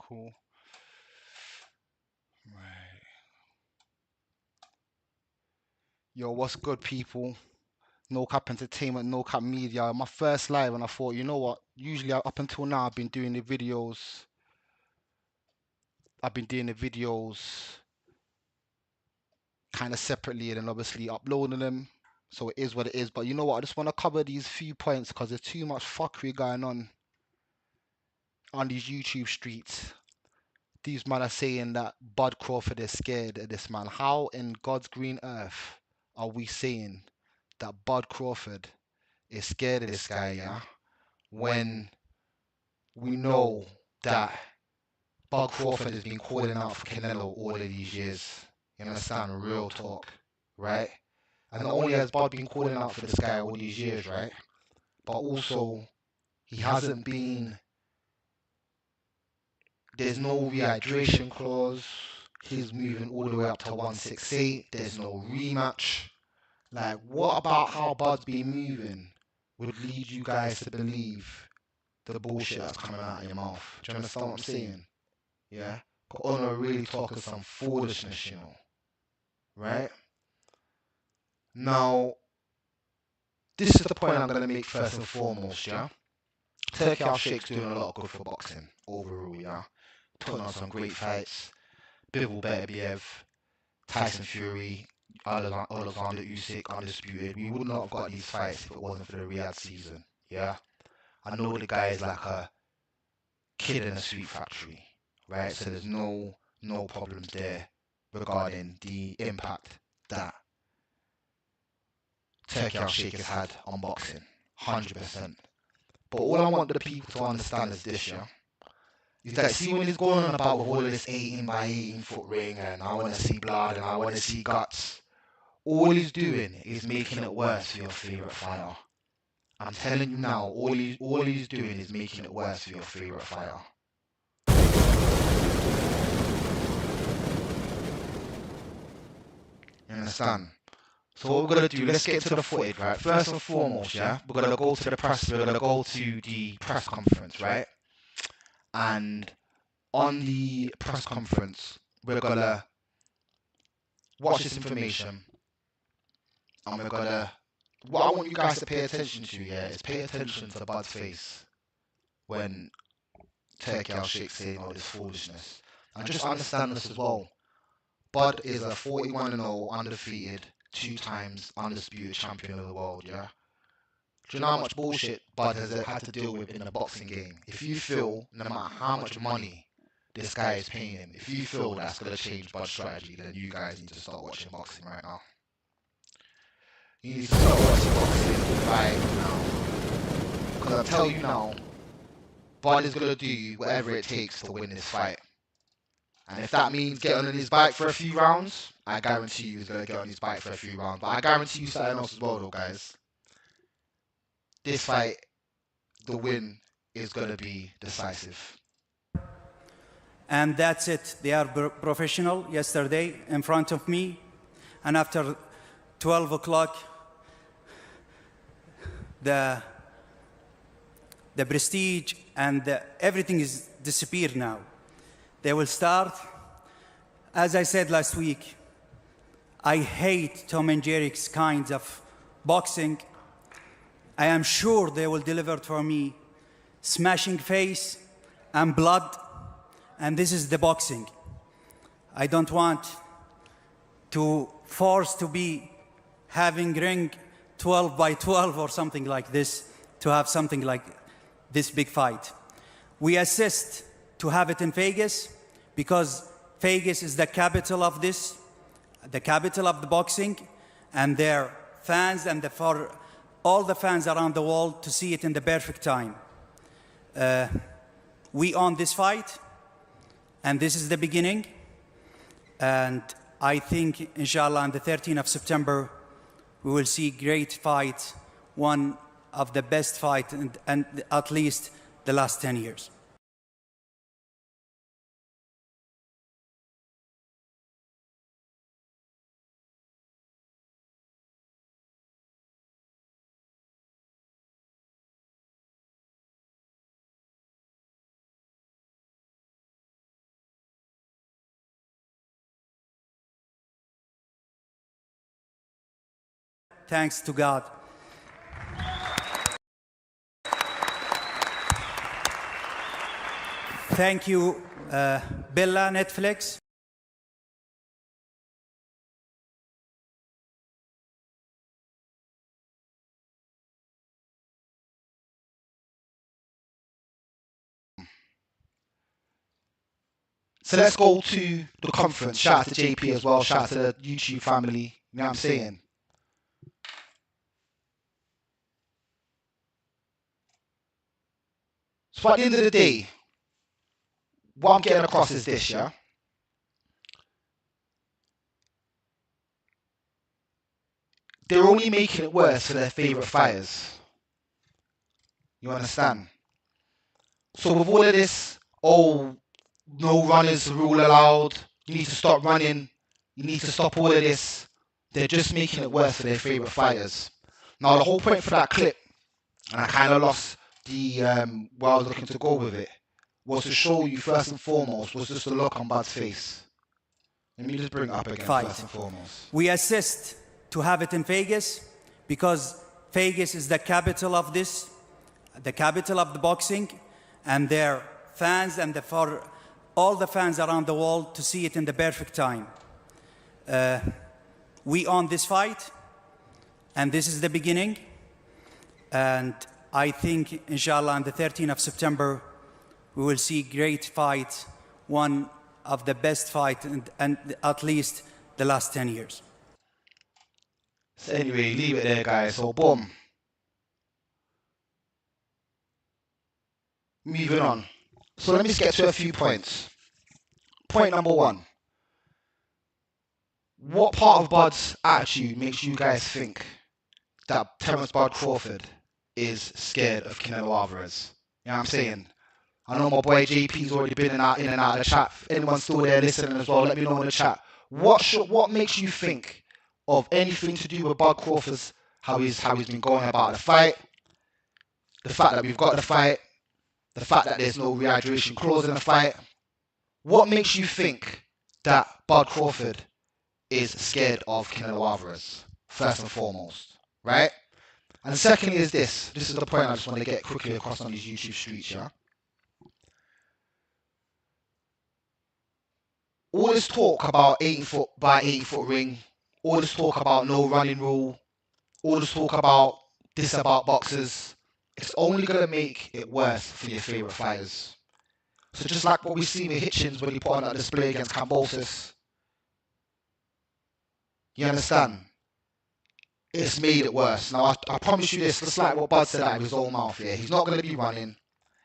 Cool. Right. Yo, what's good, people? No Cap Entertainment, No Cap Media. My first live, and I thought, you know what? Usually, up until now, I've been doing the videos. I've been doing the videos kind of separately, and then obviously uploading them. So it is what it is. But you know what? I just want to cover these few points because there's too much fuckery going on these YouTube streets. These men are saying that Bud Crawford is scared of this man. How in God's green earth are we saying that Bud Crawford is scared of this guy, yeah? When we know that Bud Crawford has been calling out for Canelo all of these years. You understand? Real talk, right? And not only has Bud been calling out for this guy all these years, right? But also, he hasn't been. There's no rehydration clause. He's moving all the way up to 168. There's no rematch. Like, what about how Bud's been moving would lead you guys to believe the bullshit that's coming out of your mouth? Do you understand what I'm saying? Yeah? Honor really talking some foolishness, you know. Right? Now, this is the point I'm going to make first and foremost, yeah? Turkey Al Sheikh's doing a lot of good for boxing overall, yeah? Putting on some great fights. Bivol Beterbiev, Tyson Fury, Alexander Usyk, undisputed. We would not have got these fights if it wasn't for the Riyadh season, yeah? I know the guy is like a kid in a sweet factory, right? So there's no problems there regarding the impact that Turkey Al Sheikh has had on boxing, 100%. But all I want the people to understand is this, yeah? Is that, see, when he's going on about with all of this 18 by 18 foot ring and I want to see blood and I want to see guts, all he's doing is making it worse for your favourite fighter. I'm telling you now, all he's doing is making it worse for your favourite fighter. You understand? So what we're gonna do, let's get to the footage, right? First and foremost, yeah, we're gonna go to the press. We're gonna go to the press conference, right? And on the press conference, we're gonna watch this information, and we're gonna. What I want you guys to pay attention to, yeah, is pay attention to Bud's face when Turkey Al Sheikh saying all this foolishness, and just understand this as well. Bud is a 41-0 undefeated, 2 times undisputed champion of the world, yeah? Do you know how much bullshit Bud has had to deal with in the boxing game? If you feel, no matter how much money this guy is paying him, if you feel that's going to change Bud's strategy, then you guys need to start watching boxing right now. You need to start watching boxing right now. Because I'll tell you now, Bud is going to do whatever it takes to win this fight. And if that means getting on his bike for a few rounds, I guarantee you he's going to get on his bike for a few rounds. But I guarantee you something else as well, though, guys. This fight, the win is going to be decisive. And that's it. They are professional yesterday in front of me. And after 12 o'clock, the prestige and everything is disappeared now. They will start. As I said last week, I hate Tom and Jerry's kinds of boxing. I am sure they will deliver for me smashing face and blood, and this is the boxing. I don't want to force to be having ring 12 by 12 or something like this, to have something like this big fight. We assist to have it in Vegas because Vegas is the capital of this, the capital of the boxing, and their fans and for all the fans around the world to see it in the perfect time. We own this fight, and this is the beginning. And I think, inshallah, on the 13th of September, we will see great fight, one of the best fight, and at least the last 10 years. thanks to God. Thank you, Bella, Netflix. So let's go to the conference. Shout out to JP as well. Shout out to the YouTube family. You know what I'm saying? So at the end of the day, what I'm getting across is this, yeah? They're only making it worse for their favourite fighters. You understand? So with all of this, oh, no runners rule allowed, you need to stop running, you need to stop all of this, they're just making it worse for their favourite fighters. Now the whole point for that clip, and I kind of lost the where I was looking to go with it, was to show you first and foremost, was just the look on Bud's face. Let me just bring it up again first and foremost. We assist to have it in Vegas because Vegas is the capital of this, the capital of the boxing, and their fans and for all the fans around the world to see it in the perfect time. We own this fight, and this is the beginning. And I think, inshallah, on the 13th of September, we will see great fight, one of the best fights, and at least the last 10 years. So anyway, leave it there, guys. So boom. Moving on. So let me just get to a few points. Point number one. What part of Bud's attitude makes you guys think that Terence Bud Crawford is scared of Canelo Alvarez? You know what I'm saying? I know my boy JP's already been in and out of the chat. Anyone still there listening as well, let me know in the chat. What makes you think of anything to do with Bud Crawford's, how he's been going about the fight, the fact that we've got the fight, the fact that there's no rehydration clause in the fight? What makes you think that Bud Crawford is scared of Canelo Alvarez, first and foremost, right? And secondly is this is the point I just want to get quickly across on these YouTube streets, yeah? All this talk about 80-foot by 80-foot ring, all this talk about no running rule, all this talk about this about boxers, it's only going to make it worse for your favourite fighters. So just like what we see with Hitchens when he put on that display against Kambosos, you understand? It's made it worse. Now, I promise you this, just like what Bud said out of his own mouth here, he's not going to be running.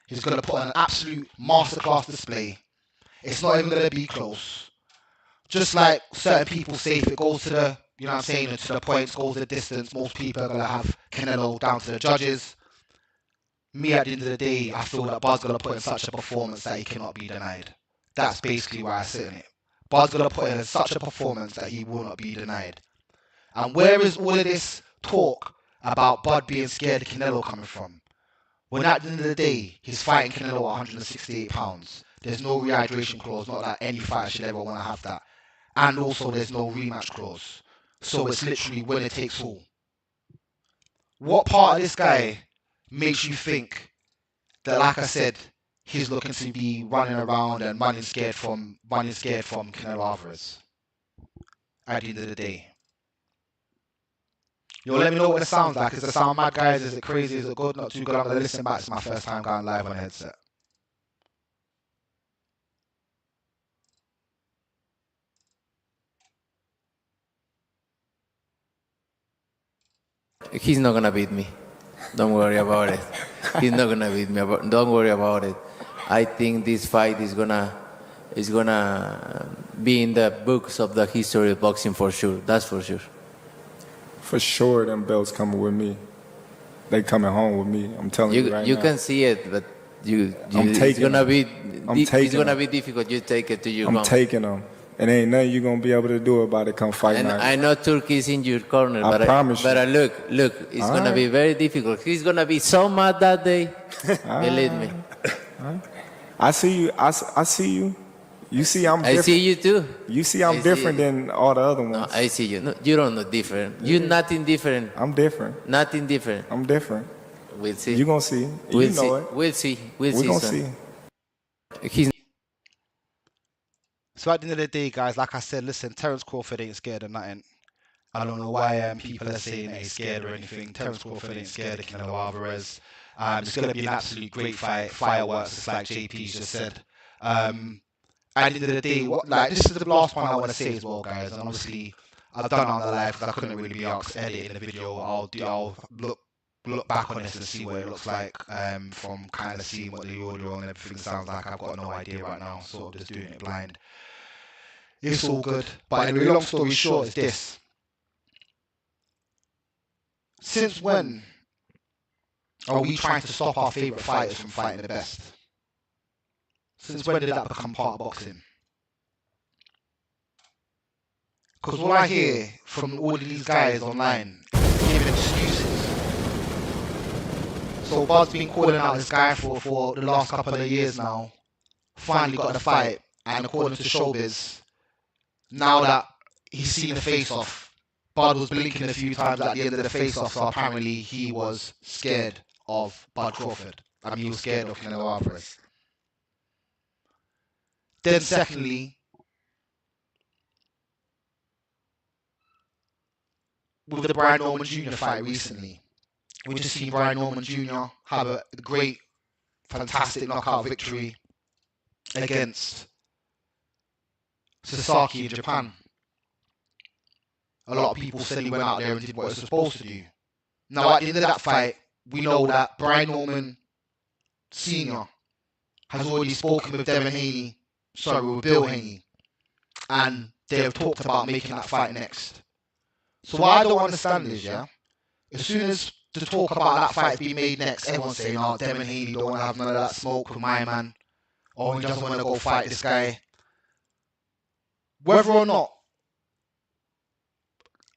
He's going to put on an absolute masterclass display. It's not even going to be close. Just like certain people say, if it goes to the, you know what I'm saying, to the points, goes the distance, most people are going to have Canelo down to the judges. Me, at the end of the day, I feel that Bud's going to put in such a performance that he cannot be denied. That's basically where I sit in it. Bud's going to put in such a performance that he will not be denied. And where is all of this talk about Bud being scared of Canelo coming from? When at the end of the day, he's fighting Canelo at 168 pounds. There's no rehydration clause, not that any fighter should ever want to have that. And also there's no rematch clause. So it's literally winner takes all. What part of this guy makes you think that, like I said, he's looking to be running around and running scared from Canelo Alvarez at the end of the day? Yo, let me know what it sounds like. Is it sound mad, guys? Is it crazy? Is it good? Not too good? I'm going to listen back. It's my first time going live on a headset. He's not going to beat me. Don't worry about it. He's not going to beat me. Don't worry about it. I think this fight is gonna be in the books of the history of boxing for sure. That's for sure. For sure, them belts coming with me. They coming home with me. I'm telling you right now. You can see it, but it's gonna be difficult. You take it to your home. I'm taking them. And ain't nothing you gonna be able to do about it come fight and night. I know Turkey is in your corner, I promise you. But look, it's gonna be very difficult. He's gonna be so mad that day. Believe me. I see you. I see you. You see, I'm I different. see you too. You see, I'm I see different you. than all the other No, ones. I see you. No, you don't know different. You're nothing different. I'm different. Nothing different. I'm different. We'll see. You gonna see. We'll You see. know it. We'll see. We'll We see, gonna son. see. He's So at the end of the day, guys, like I said, listen, Terence Crawford ain't scared of nothing. I don't know why people are saying that he's scared or anything. Terence Crawford ain't scared of Canelo Alvarez. It's going to be an absolute great fight, fireworks, just like JP's just said. At the end of the day, this is the last one I want to say as well, guys. And obviously, I've done it on the live because I couldn't really be asked editing the video. I'll look back on this and see what it looks like from kind of seeing what the audio and everything sounds like. I've got no idea right now, sort of just doing it blind. It's all good. But anyway, long story short is this. Since when are we trying to stop our favourite fighters from fighting the best? Since when did that become part of boxing? Because all I hear from all of these guys online is giving excuses. So Bud's been calling out this guy for the last couple of years now. Finally got the fight, and according to Showbiz, now that he's seen the face-off, Bud was blinking a few times at the end of the face-off, so apparently he was scared of Bud Crawford. I mean, he was scared of Canelo Alvarez. Then secondly, with the Brian Norman Jr. fight recently, we just seen Brian Norman Jr. have a great, fantastic knockout victory against Sasaki in Japan. A lot of people said he went out there and did what he was supposed to do. Now, at the end of that fight, we know that Brian Norman Sr. has already spoken with with Bill Haney, and they have talked about making that fight next. So what I don't understand is, as soon as the talk about that fight being made next, everyone's saying, oh, Devin Haney don't want to have none of that smoke with my man, or he doesn't want to go fight this guy. Whether or not,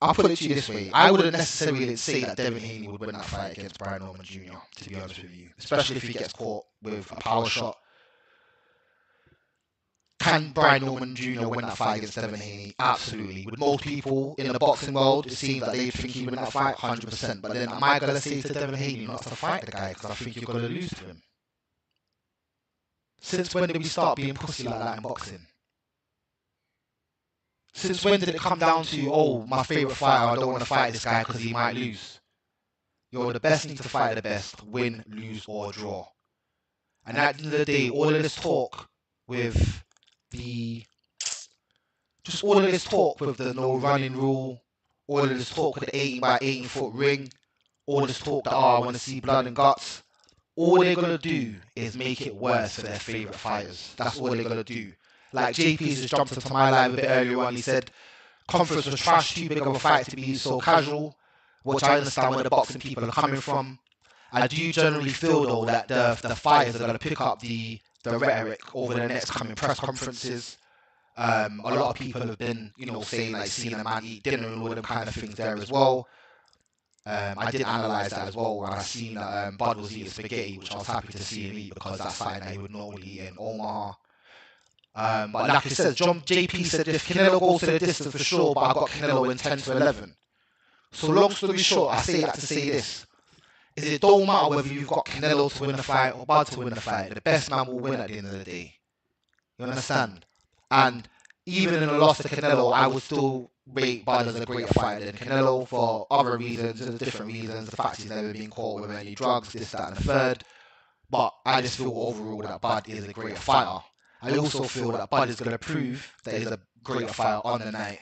I'll put it to you this way, I wouldn't necessarily say that Devin Haney would win that fight against Brian Norman Jr., to be honest with you, especially if he gets caught with a power shot. Can Brian Norman Jr. win that fight against Devin Haney? Absolutely. With most people in the boxing world, it seems that they think he would win that fight 100%. But then am I going to say to Devin Haney not to fight the guy because I think you're going to lose to him? Since when did we start being pussy like that in boxing? Since when did it come down to, oh, my favourite fighter, I don't want to fight this guy because he might lose? You're the best, need to fight the best, win, lose or draw. And at the end of the day, all of this talk with the no running rule, all of this talk with the 18 by 18 foot ring, all this talk that, I want to see blood and guts, all they're going to do is make it worse for their favourite fighters. That's all they're going to do. Like JP's just jumped into my live a bit earlier on, he said conference was trash, too big of a fight to be so casual, which I understand where the boxing people are coming from. I do generally feel though that the fighters are going to pick up the rhetoric over the next coming press conferences. A lot of people have been, saying like seeing a man eat dinner and all them kind of things there as well. I did analyse that as well when I seen that Bud was eating spaghetti, which I was happy to see him eat because that's something that he would normally eat in Omaha. But like I said, JP said if Canelo goes to the distance for sure, but I got Canelo in 10 to 11. So long story short, I say that to say this. It don't matter whether you've got Canelo to win the fight or Bud to win the fight. The best man will win at the end of the day. You understand? And even in a loss to Canelo, I would still rate Bud as a greater fighter than Canelo for other reasons, different reasons. The fact he's never been caught with any drugs, this, that, and the third. But I just feel overall that Bud is a greater fighter. I also feel that Bud is going to prove that he's a greater fighter on the night,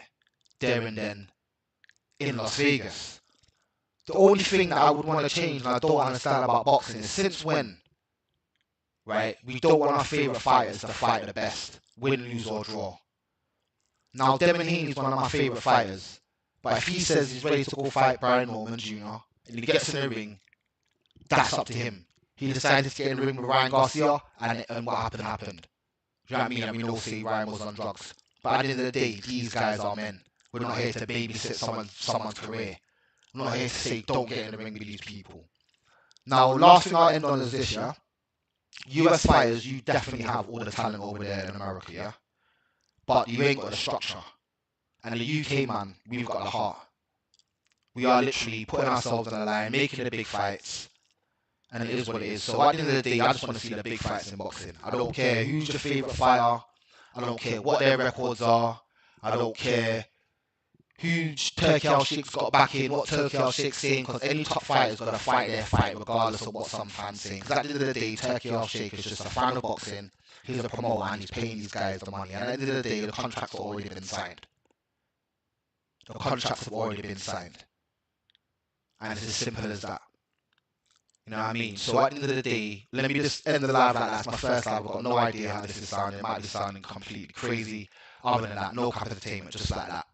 there and then, in Las Vegas. The only thing that I would want to change, and I don't understand about boxing, is since when, right, we don't want our favourite fighters to fight the best, win, lose or draw. Now, Devin Haney is one of my favourite fighters, but if he says he's ready to go fight Brian Norman Jr., and he gets in the ring, that's up to him. He decided to get in the ring with Ryan Garcia, and what happened. Do you know what I mean? I mean, obviously Ryan was on drugs. But at the end of the day, these guys are men. We're not here to babysit someone's career. I'm not here to say don't get in the ring with these people. Now, last thing I'll end on is this, US fighters, you definitely have all the talent over there in America, but you ain't got the structure. And the UK, man, we've got the heart. We are literally putting ourselves on the line, making the big fights, and it is what it is. So at the end of the day, I just want to see the big fights in boxing. I don't care who's your favourite fighter. I don't care what their records are. I don't care who Turkey Al Sheikh's got back in, what Turkey Al Sheikh's saying, because any top fighter's got to fight their fight regardless of what some fans saying. Because at the end of the day, Turkey Al Sheikh is just a fan of boxing. He's a promoter and he's paying these guys the money. And at the end of the day, the contracts have already been signed. The contracts have already been signed. And it's as simple as that. You know what I mean? So at the end of the day, let me just end the live like that. It's my first live. I've got no idea how this is sounding. It might be sounding completely crazy. Other than that, no cap entertainment, just like that.